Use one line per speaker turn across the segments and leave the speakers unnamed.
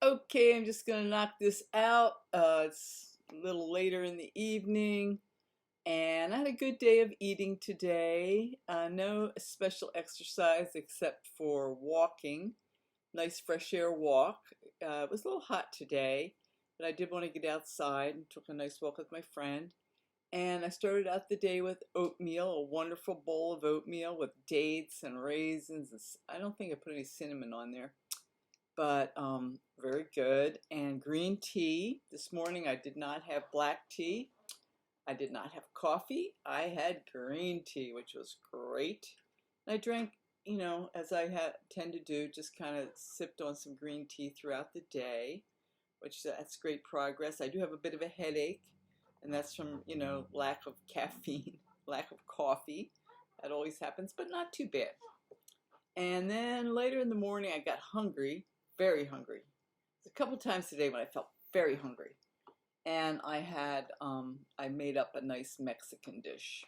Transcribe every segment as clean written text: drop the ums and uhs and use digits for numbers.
Okay, I'm just gonna knock this out. It's a little later in the evening, and I had a good day of eating today. No special exercise except for walking. Nice fresh air walk. It was a little hot today, but I did want to get outside and took a nice walk with my friend. And I started out the day with oatmeal, a wonderful bowl of oatmeal with dates and raisins. I don't think I put any cinnamon on there, but very good. And green tea. This morning I did not have black tea. I did not have coffee. I had green tea, which was great. And I drank, as I tend to do, just kind of sipped on some green tea throughout the day, which that's great progress. I do have a bit of a headache, and that's from, lack of caffeine, lack of coffee. That always happens, but not too bad. And then later in the morning, I got hungry, very hungry. A couple times today when I felt very hungry. And I made up a nice Mexican dish.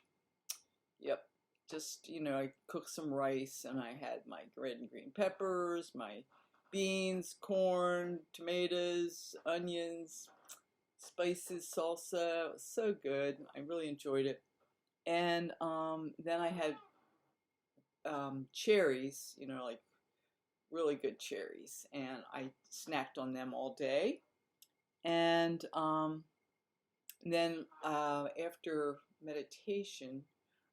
Yep. Just, I cooked some rice and I had my red and green peppers, my beans, corn, tomatoes, onions, spices, salsa. It was so good. I really enjoyed it. And then I had cherries, like really good cherries, and I snacked on them all day. And then after meditation,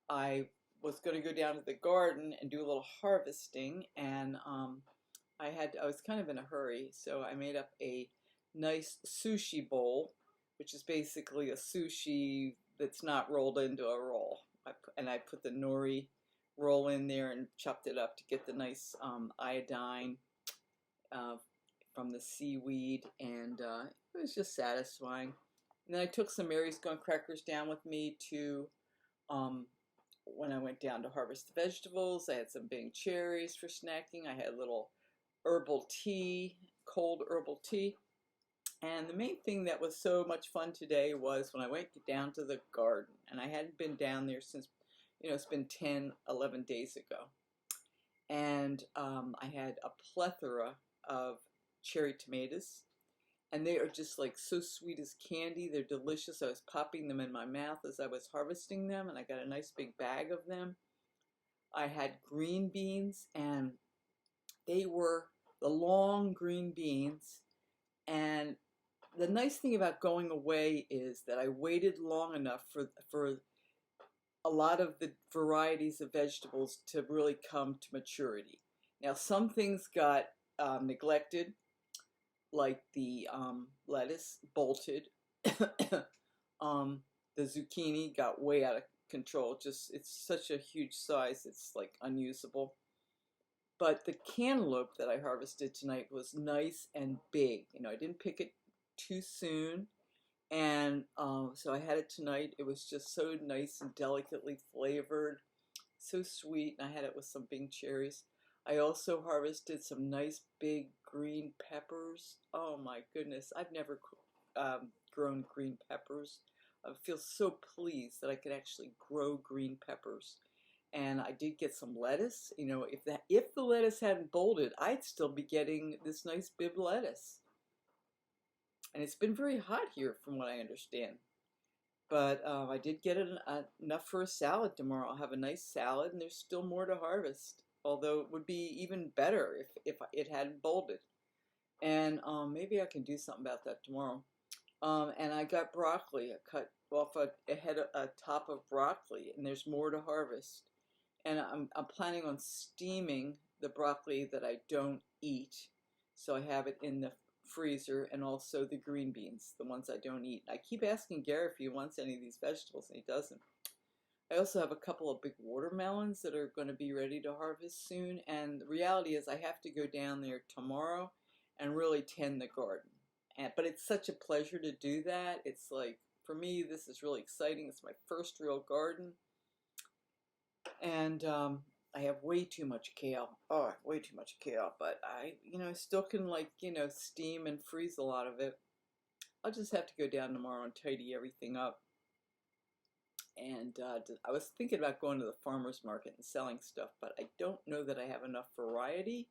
I was going to go down to the garden and do a little harvesting, and I was kind of in a hurry, so I made up a nice sushi bowl, which is basically a sushi that's not rolled into a roll. And I put the nori roll in there and chopped it up to get the nice iodine uh, from the seaweed, and it was just satisfying. And then I took some Mary's Gone crackers down with me to when I went down to harvest the vegetables. I had some Bing cherries for snacking. I had a little herbal tea, cold herbal tea. And the main thing that was so much fun today was when I went down to the garden, and I hadn't been down there since, it's been 10, 11 days ago. And I had a plethora of cherry tomatoes, and they are just like so sweet as candy. They're delicious. I was popping them in my mouth as I was harvesting them, and I got a nice big bag of them. I had green beans, and they were the long green beans. And the nice thing about going away is that I waited long enough for a lot of the varieties of vegetables to really come to maturity. Now, some things got neglected, like the lettuce bolted. The zucchini got way out of control. Just, it's such a huge size, it's like unusable. But the cantaloupe that I harvested tonight was nice and big. I didn't pick it too soon. And so I had it tonight. It was just so nice and delicately flavored, so sweet. And I had it with some Bing cherries. I also harvested some nice big green peppers. Oh my goodness, I've never grown green peppers. I feel so pleased that I could actually grow green peppers. And I did get some lettuce. If the lettuce hadn't bolted, I'd still be getting this nice bib lettuce. And it's been very hot here from what I understand. But I did get enough for a salad tomorrow. I'll have a nice salad, and there's still more to harvest. Although it would be even better if it hadn't bolted. And maybe I can do something about that tomorrow. And I got broccoli. I cut off a top of broccoli, and there's more to harvest. And I'm planning on steaming the broccoli that I don't eat. So I have it in the freezer, and also the green beans, the ones I don't eat. I keep asking Gary if he wants any of these vegetables, and he doesn't. I also have a couple of big watermelons that are going to be ready to harvest soon, and the reality is I have to go down there tomorrow and really tend the garden. But it's such a pleasure to do that. It's like, for me, this is really exciting. It's my first real garden. And I have way too much kale. Oh, way too much kale. But I still can, steam and freeze a lot of it. I'll just have to go down tomorrow and tidy everything up. And I was thinking about going to the farmer's market and selling stuff, but I don't know that I have enough variety.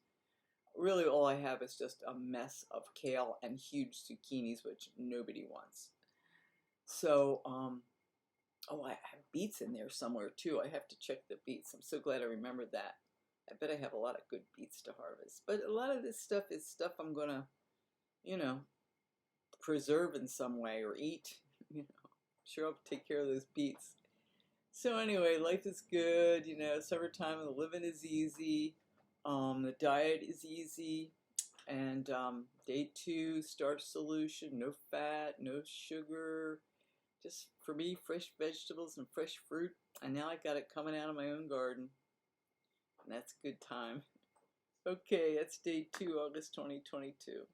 Really all I have is just a mess of kale and huge zucchinis, which nobody wants. So, oh, I have beets in there somewhere too. I have to check the beets. I'm so glad I remembered that. I bet I have a lot of good beets to harvest. But a lot of this stuff is stuff I'm gonna, you know, preserve in some way or eat. You know, sure I'll take care of those beets. So anyway, life is good. You know, summertime, the living is easy. The diet is easy. And day 2, starch solution, no fat, no sugar. Just for me, fresh vegetables and fresh fruit. And now I got it coming out of my own garden. And that's a good time. Okay, that's day 2, August 2022.